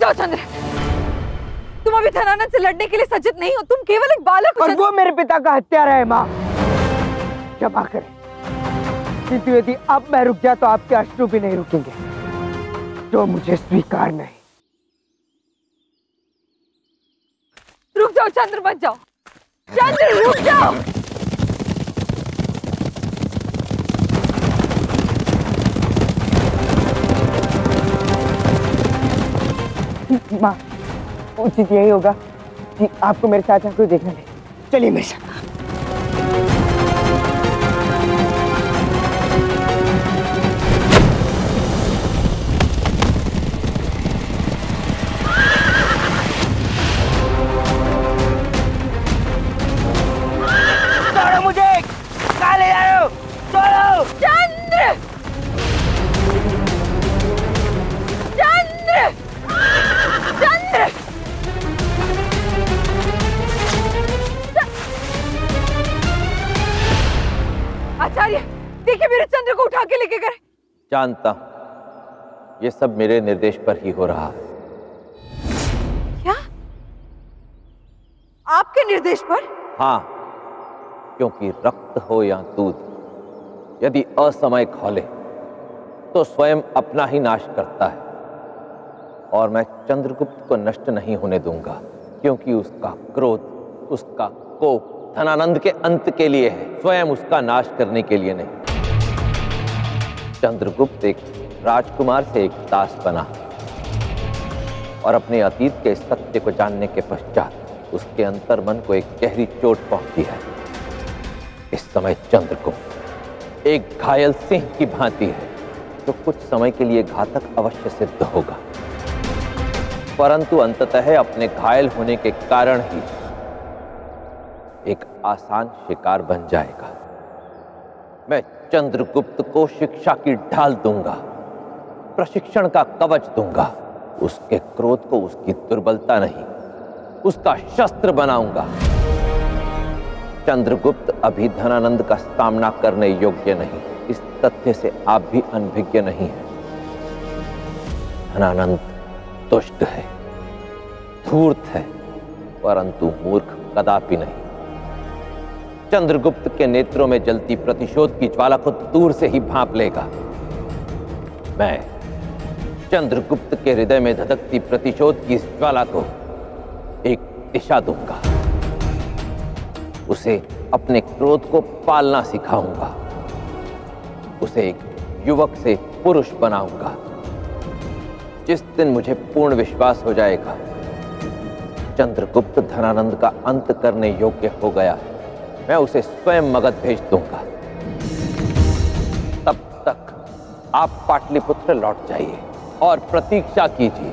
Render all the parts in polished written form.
जाओ चंद्र, तुम अभी धनानंद से लड़ने के लिए सज्जित नहीं हो, तुम केवल एक बालक हो। और वो मेरे पिता का हत्यारा है माँ, क्षमा करें, किंतु यदि अब मैं रुक गया तो आपके अश्रु भी नहीं रुकेंगे, जो मुझे स्वीकार नहीं। रुक जाओ चंद्र, मत जाओ चंद्र, रुक जाओ। माँ, उचित यही होगा कि आपको मेरे चाचा को देखना है। चलिए मेरे साथ। छोड़ो मुझे, कहाँ ले जा रहे हो? छोड़ो। चंद्र, चंद्र, चंद्र, आचार्य देखिए, मेरे चंद्र को उठा के लेके गए। जानता हूं, ये सब मेरे निर्देश पर ही हो रहा है। क्या? आपके निर्देश पर? हाँ, क्योंकि रक्त हो या दूध, यदि असमय खौले तो स्वयं अपना ही नाश करता है, और मैं चंद्रगुप्त को नष्ट नहीं होने दूंगा, क्योंकि उसका क्रोध, उसका कोप धनानंद के अंत के लिए है, स्वयं उसका नाश करने के लिए नहीं। चंद्रगुप्त एक राजकुमार से एक दास बना, और अपने अतीत के सत्य को जानने के पश्चात उसके अंतर्मन को एक गहरी चोट पहुंची है। इस समय चंद्रगुप्त एक घायल सिंह की भांति है, जो कुछ समय के लिए घातक अवश्य सिद्ध होगा, परंतु अंततः अपने घायल होने के कारण ही एक आसान शिकार बन जाएगा। मैं चंद्रगुप्त को शिक्षा की ढाल दूंगा, प्रशिक्षण का कवच दूंगा, उसके क्रोध को उसकी दुर्बलता नहीं, उसका शस्त्र बनाऊंगा। चंद्रगुप्त अभी धनानंद का सामना करने योग्य नहीं, इस तथ्य से आप भी अनभिज्ञ नहीं हैं। धनानंद दुष्ट है, धूर्त है, परंतु मूर्ख कदापि नहीं। चंद्रगुप्त के नेत्रों में जलती प्रतिशोध की ज्वाला को दूर से ही भांप लेगा। मैं चंद्रगुप्त के हृदय में धधकती प्रतिशोध की ज्वाला को एक दिशा दूंगा, उसे अपने क्रोध को पालना सिखाऊंगा, उसे एक युवक से पुरुष बनाऊंगा। जिस दिन मुझे पूर्ण विश्वास हो जाएगा चंद्रगुप्त धनानंद का अंत करने योग्य हो गया है, मैं उसे स्वयं मगध भेज दूंगा। तब तक आप पाटलिपुत्र लौट जाइए और प्रतीक्षा कीजिए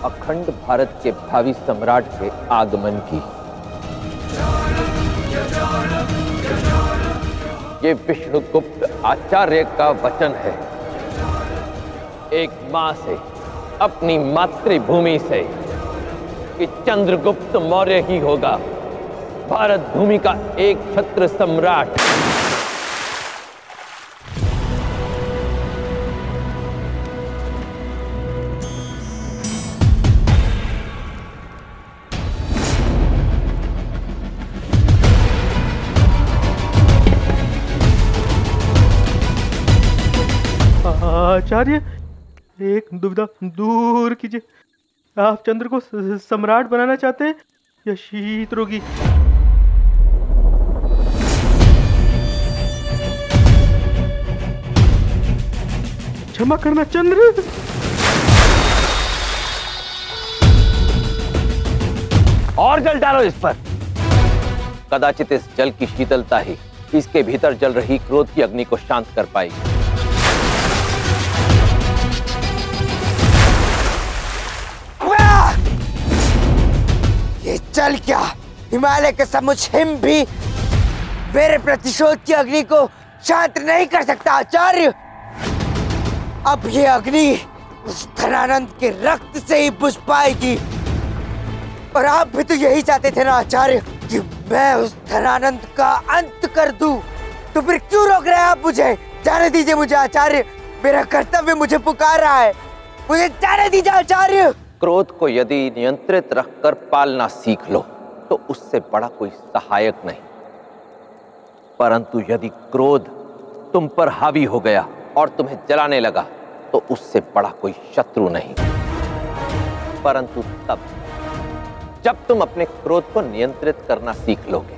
अखंड भारत के भावी सम्राट के आगमन की। ये विष्णुगुप्त आचार्य का वचन है। एक मां से, अपनी मातृभूमि से, कि चंद्रगुप्त मौर्य ही होगा भारत भूमि का एक छत्र सम्राट। आचार्य, एक दुविधा दूर कीजिए। आप चंद्र को सम्राट बनाना चाहते हैं या शीत रोगी? क्षमा करना चंद्र। और जल डालो इस पर। कदाचित इस जल की शीतलता ही इसके भीतर जल रही क्रोध की अग्नि को शांत कर पाएगी। ये जल क्या, हिमालय के समुच हिम भी मेरे प्रतिशोध की अग्नि को शांत नहीं कर सकता आचार्य। अब ये अग्नि उस धनानंद के रक्त से ही बुझ पाएगी। और आप भी तो यही चाहते थे ना आचार्य, कि मैं उस धनानंद का अंत कर दूं। तो फिर क्यों रोक रहे हैं आप मुझे? जाने दीजिए मुझे आचार्य, मेरा कर्तव्य मुझे पुकार रहा है। मुझे जाने दीजिए आचार्य। क्रोध को यदि नियंत्रित रखकर पालना सीख लो तो उससे बड़ा कोई सहायक नहीं, परंतु यदि क्रोध तुम पर हावी हो गया और तुम्हें जलाने लगा तो उससे बड़ा कोई शत्रु नहीं। परंतु तब जब तुम अपने क्रोध को नियंत्रित करना सीख लोगे,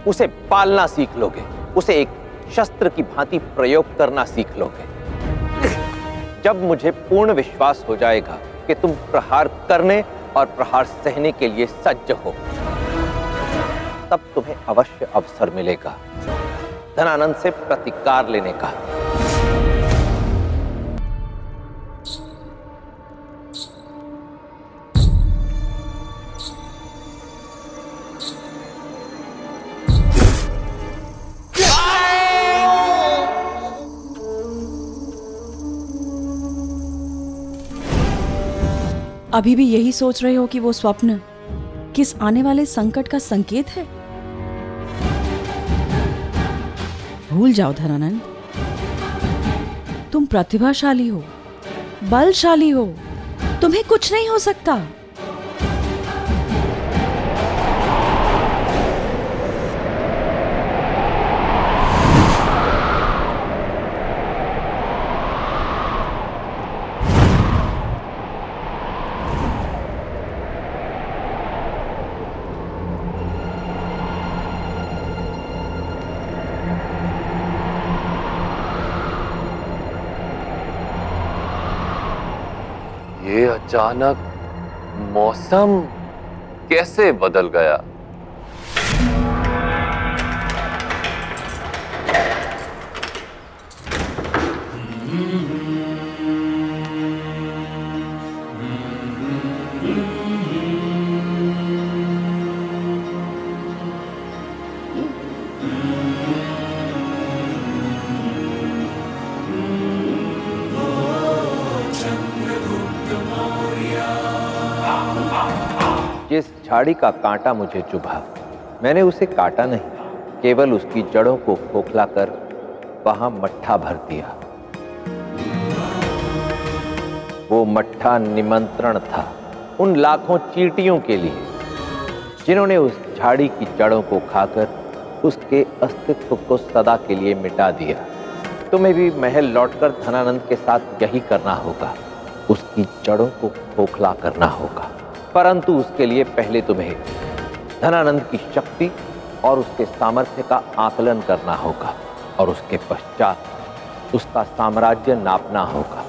उसे पालना सीख लोगे, उसे एक शस्त्र की भांति प्रयोग करना सीख लोगे, जब मुझे पूर्ण विश्वास हो जाएगा कि तुम प्रहार करने और प्रहार सहने के लिए सज्ज हो, तब तुम्हें अवश्य अवसर मिलेगा धनानंद से प्रतिकार लेने का। अभी भी यही सोच रहे हो कि वो स्वप्न किस आने वाले संकट का संकेत है? भूल जाओ धनानंद, तुम प्रतिभाशाली हो, बलशाली हो, तुम्हें कुछ नहीं हो सकता। ये अचानक मौसम कैसे बदल गया? जिस झाड़ी का कांटा मुझे चुभा, मैंने उसे काटा नहीं, केवल उसकी जड़ों को खोखलाकर वहां मट्ठा भर दिया। वो मट्ठा निमंत्रण था उन लाखों चींटियों के लिए जिन्होंने उस झाड़ी की जड़ों को खाकर उसके अस्तित्व को सदा के लिए मिटा दिया। तुम्हें भी महल लौटकर धनानंद के साथ यही करना होगा, उसकी जड़ों को खोखला करना होगा। परंतु उसके लिए पहले तुम्हें धनानंद की शक्ति और उसके सामर्थ्य का आकलन करना होगा और उसके पश्चात उसका साम्राज्य नापना होगा।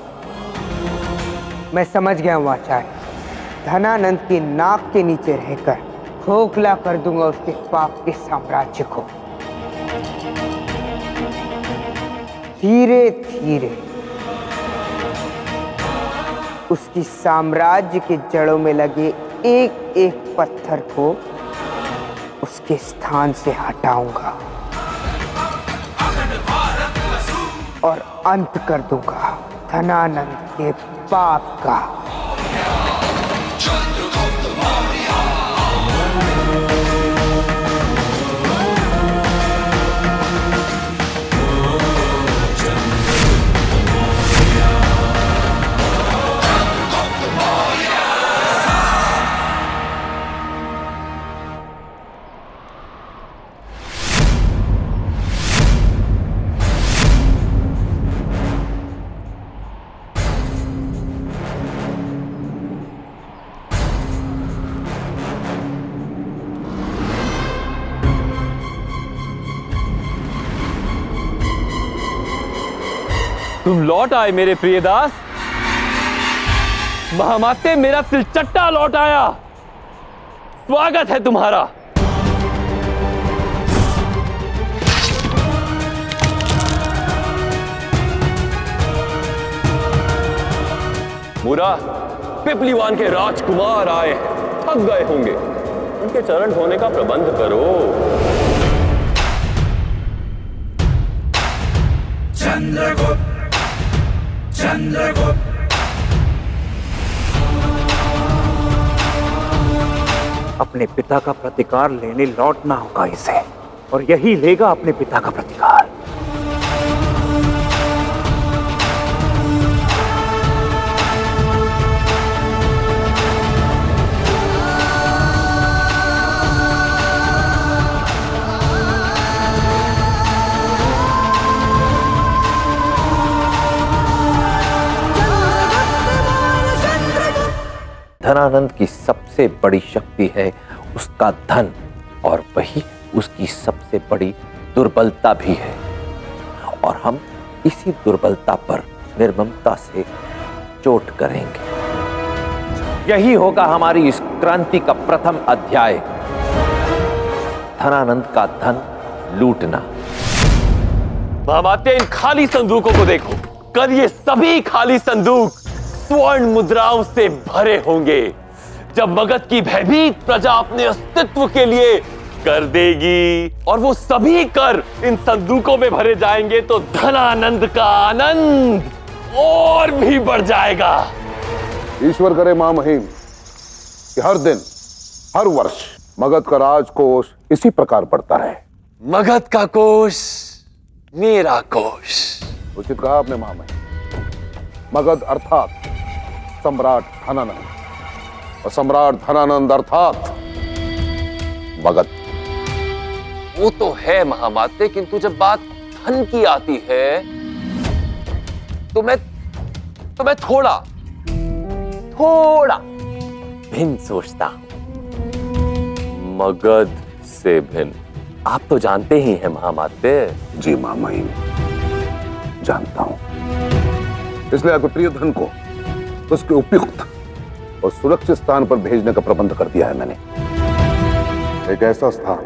मैं समझ गया हूँ आचार्य। धनानंद की नाक के नीचे रहकर खोखला कर दूंगा उसके पाप के साम्राज्य को। धीरे धीरे उसकी साम्राज्य के जड़ों में लगे एक एक पत्थर को उसके स्थान से हटाऊंगा और अंत कर दूंगा धनानंद के पाप का। तुम लौट आए मेरे प्रिय दास। महामाते, मेरा तिलचट्टा लौट आया। स्वागत है तुम्हारा। मुरा, पिपलीवान के राजकुमार आए, थक गए होंगे, उनके चरण धोने का प्रबंध करो। चंद्रगुप्त, चंद्रगुप्त। अपने पिता का प्रतिकार लेने लौटना होगा इसे, और यही लेगा अपने पिता का प्रतिकार। धनानंद की सबसे बड़ी शक्ति है उसका धन, और वही उसकी सबसे बड़ी दुर्बलता भी है। और हम इसी दुर्बलता पर निर्ममता से चोट करेंगे। यही होगा हमारी इस क्रांति का प्रथम अध्याय, धनानंद का धन लूटना। महामाते, इन खाली संदूकों को देखो। कल ये सभी खाली संदूक स्वर्ण मुद्राओं से भरे होंगे। जब मगध की भयभीत प्रजा अपने अस्तित्व के लिए कर देगी और वो सभी कर इन संदूकों में भरे जाएंगे, तो धनानंद का आनंद और भी बढ़ जाएगा। ईश्वर करे महामहिम कि हर दिन, हर वर्ष मगध का राजकोष इसी प्रकार बढ़ता है। मगध का कोष मेरा कोष। उचित कहा आपने महामहिम। मगध अर्थात सम्राट धनानंद, और सम्राट धनानंद अर्थात मगध। वो तो है महामाते, किंतु जब बात धन की आती है तो मैं थोड़ा भिन्न सोचता हूं। मगध से भिन्न। आप तो जानते ही हैं महामाते। जी महामहिम, जानता हूं। इसलिए आपके प्रिय धन को उसके उपयुक्त और सुरक्षित स्थान पर भेजने का प्रबंध कर दिया है मैंने। एक ऐसा स्थान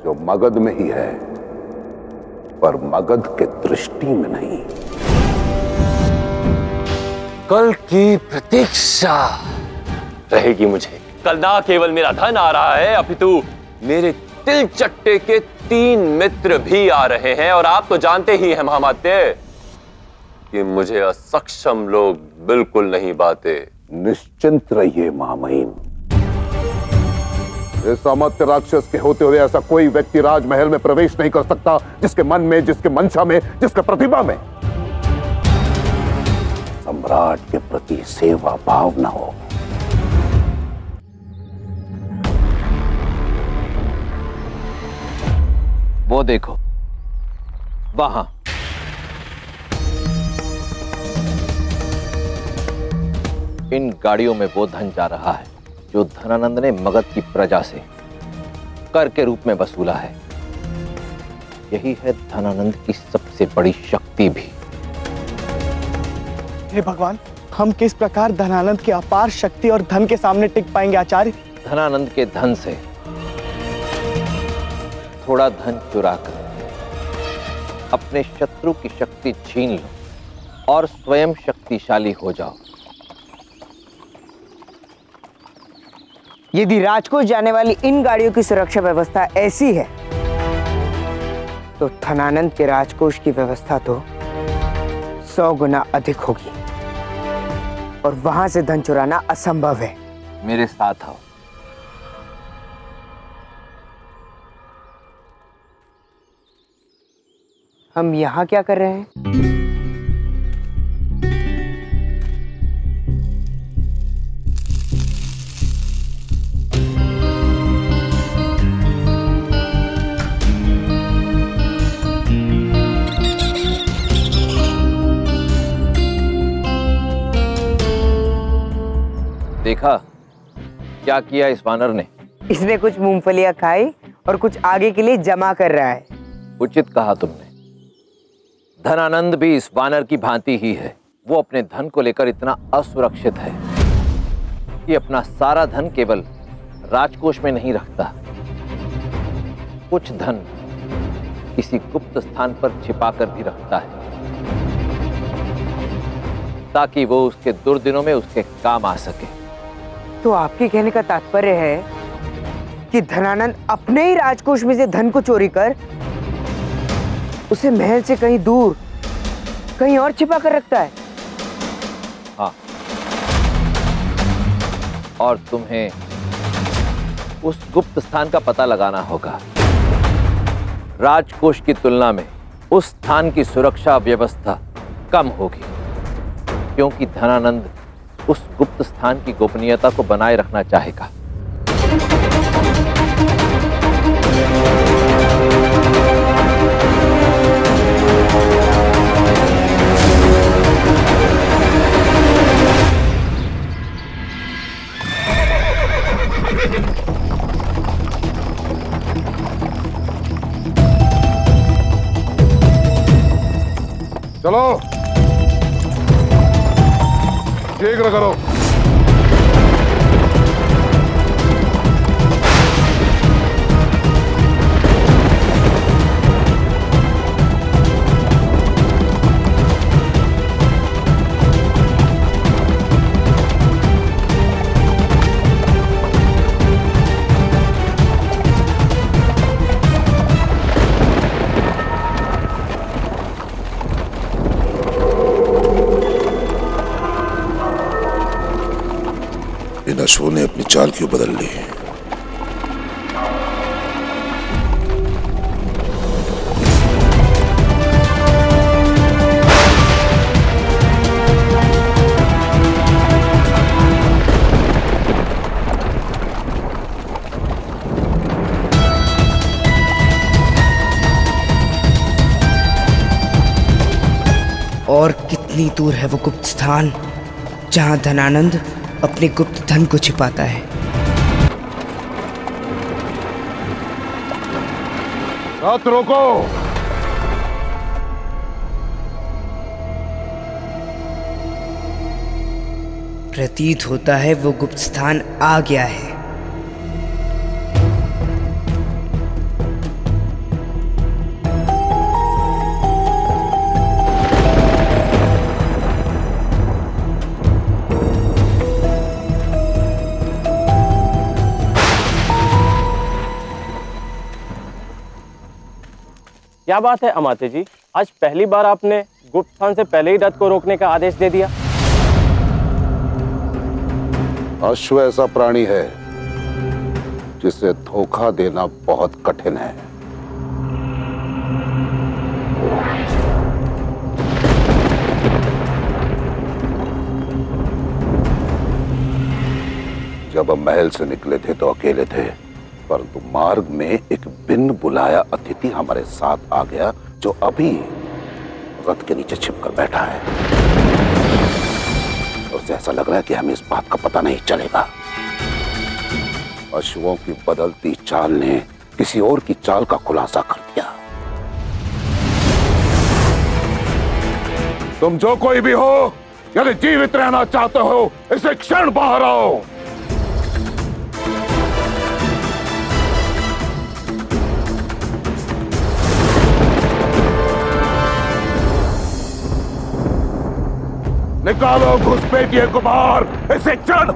जो मगध में ही है, पर मगध के दृष्टि में नहीं। कल की प्रतीक्षा रहेगी मुझे। कल ना केवल मेरा धन आ रहा है, अपितु मेरे तिल चट्टे के 3 मित्र भी आ रहे हैं। और आप तो जानते ही हैं महामाते कि मुझे असक्षम लोग बिल्कुल नहीं बाते। निश्चिंत रहिए महामहिम। इस सामर्थ्य राक्षस के होते हुए ऐसा कोई व्यक्ति राजमहल में प्रवेश नहीं कर सकता जिसके मन में, जिसके मंशा में, जिसके प्रतिभा में सम्राट के प्रति सेवा भाव न हो। वो देखो वहां इन गाड़ियों में वो धन जा रहा है जो धनानंद ने मगध की प्रजा से कर के रूप में वसूला है। यही है धनानंद की सबसे बड़ी शक्ति भी। हे भगवान, हम किस प्रकार धनानंद की अपार शक्ति और धन के सामने टिक पाएंगे आचार्य? धनानंद के धन से थोड़ा धन चुराकर अपने शत्रु की शक्ति छीन लो और स्वयं शक्तिशाली हो जाओ। यदि राजकोष जाने वाली इन गाड़ियों की सुरक्षा व्यवस्था ऐसी है, तो धनानंद के राजकोष की व्यवस्था तो 100 गुना अधिक होगी, और वहां से धन चुराना असंभव है। मेरे साथ आओ। हम यहाँ क्या कर रहे हैं? देखा क्या किया इस वानर ने? इसने कुछ मूंगफलियां खाई और कुछ आगे के लिए जमा कर रहा है। उचित कहा तुमने। धनानंद भी इस वानर की भांति ही है। वो अपने धन को लेकर इतना असुरक्षित है कि अपना सारा धन केवल राजकोष में नहीं रखता, कुछ धन किसी गुप्त स्थान पर छिपाकर भी रखता है, ताकि वो उसके दुर्दिनों में उसके काम आ सके। तो आपके कहने का तात्पर्य है कि धनानंद अपने ही राजकोष में से धन को चोरी कर उसे महल से कहीं दूर, कहीं और छिपा कर रखता है। हाँ, और तुम्हें उस गुप्त स्थान का पता लगाना होगा। राजकोष की तुलना में उस स्थान की सुरक्षा व्यवस्था कम होगी, क्योंकि धनानंद उस गुप्त स्थान की गोपनीयता को बनाए रखना चाहेगा। चलो शीघ्र करो। इन अश्वों ने अपनी चाल क्यों बदल ली? और कितनी दूर है वो गुप्त स्थान जहां धनानंद अपने गुप्त धन को छिपाता है? रथ रोको। प्रतीत होता है वो गुप्त स्थान आ गया है। क्या बात है अमात्य जी, आज पहली बार आपने गुप्त स्थान से पहले ही रथ को रोकने का आदेश दे दिया। अश्व ऐसा प्राणी है जिसे धोखा देना बहुत कठिन है। जब हम महल से निकले थे तो अकेले थे, परंतु मार्ग में एक बिन बुलाया अतिथि हमारे साथ आ गया जो अभी रथ के नीचे छिपकर बैठा है। उसे ऐसा लग रहा है कि हमें इस बात का पता नहीं चलेगा। अश्वों की बदलती चाल ने किसी और की चाल का खुलासा कर दिया। तुम जो कोई भी हो, यदि जीवित रहना चाहते हो, इसे क्षण बाहर आओ। निकालो घुसपैठिए को बाहर, इसे चढ़।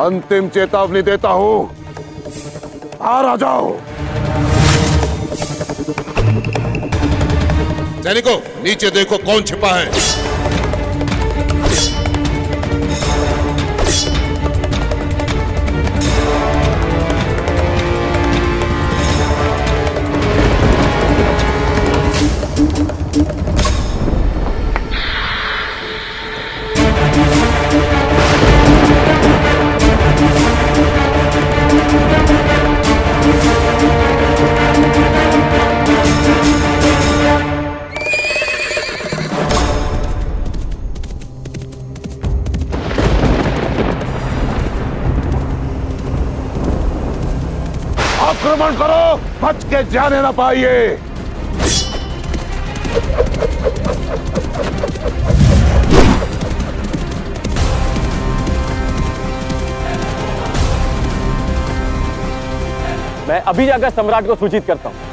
अंतिम चेतावनी देता हूं, बाहर आ जाओ। सैनिकों, नीचे देखो कौन छिपा है। आक्रमण करो, बच के जाने ना पाइए। मैं अभी जाकर सम्राट को सूचित करता हूं।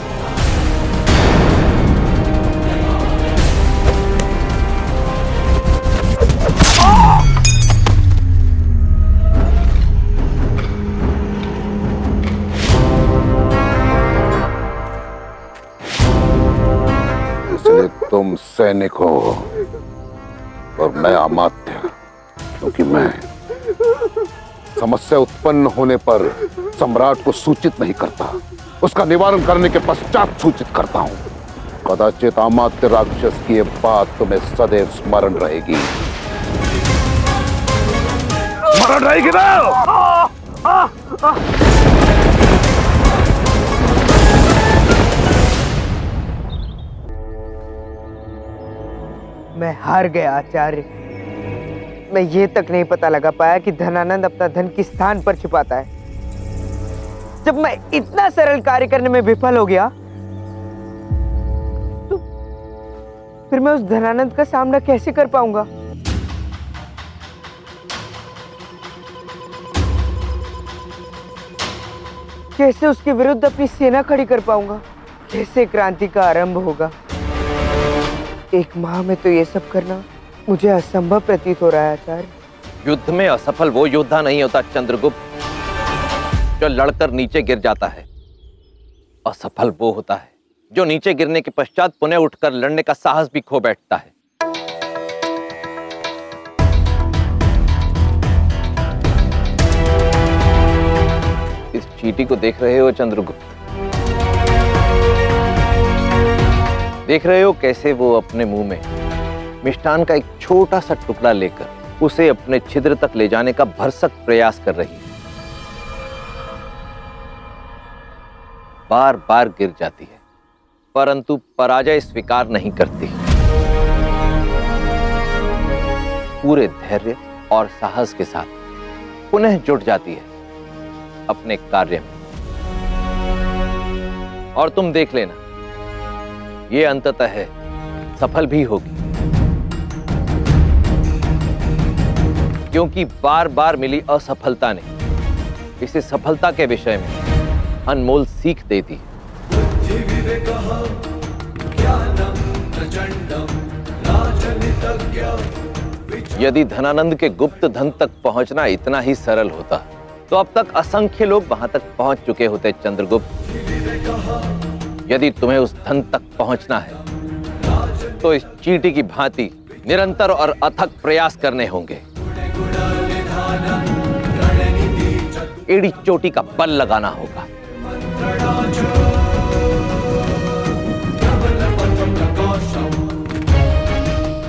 इसलिए तुम सैनिक हो और मैं अमात्य। क्योंकि मैं समस्या उत्पन्न होने पर सम्राट को सूचित नहीं करता, उसका निवारण करने के पश्चात सूचित करता हूं। कदाचित अमात्य राक्षस की ये बात तुम्हें सदैव स्मरण रहेगी। स्मरण रहेगी ना? मैं हार गया आचार्य। मैं ये तक नहीं पता लगा पाया कि धनानंद अपना धन किस स्थान पर छिपाता है। जब मैं इतना सरल कार्य करने में विफल हो गया तो फिर मैं उस धनानंद का सामना कैसे कर पाऊंगा? कैसे उसके विरुद्ध अपनी सेना खड़ी कर पाऊंगा? कैसे क्रांति का आरंभ होगा? 1 माह में तो ये सब करना मुझे असंभव प्रतीत हो रहा है आचार्य। युद्ध में असफल वो योद्धा नहीं होता चंद्रगुप्त जो लड़कर नीचे गिर जाता है। असफल वो होता है जो नीचे गिरने के पश्चात पुनः उठकर लड़ने का साहस भी खो बैठता है। इस चींटी को देख रहे हो चंद्रगुप्त? देख रहे हो कैसे वो अपने मुंह में मिष्ठान का एक छोटा सा टुकड़ा लेकर उसे अपने छिद्र तक ले जाने का भरसक प्रयास कर रही है। बार बार गिर जाती है परंतु पराजय स्वीकार नहीं करती। पूरे धैर्य और साहस के साथ पुनः जुट जाती है अपने कार्य में। और तुम देख लेना, ये अंततः सफल भी होगी, क्योंकि बार बार मिली असफलता ने इसे सफलता के विषय में अनमोल सीख देती है। यदि धनानंद के गुप्त धन तक पहुंचना इतना ही सरल होता तो अब तक असंख्य लोग वहां तक पहुंच चुके होते चंद्रगुप्त। यदि तुम्हें उस धन तक पहुंचना है तो इस चींटी की भांति निरंतर और अथक प्रयास करने होंगे। एड़ी चोटी का बल लगाना होगा।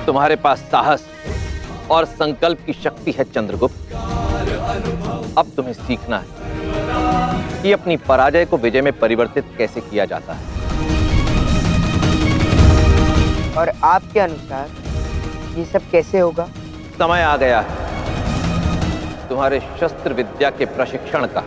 तुम्हारे पास साहस और संकल्प की शक्ति है चंद्रगुप्त। अब तुम्हें सीखना है कि अपनी पराजय को विजय में परिवर्तित कैसे किया जाता है। और आपके अनुसार ये सब कैसे होगा? समय आ गया है तुम्हारे शस्त्र विद्या के प्रशिक्षण का।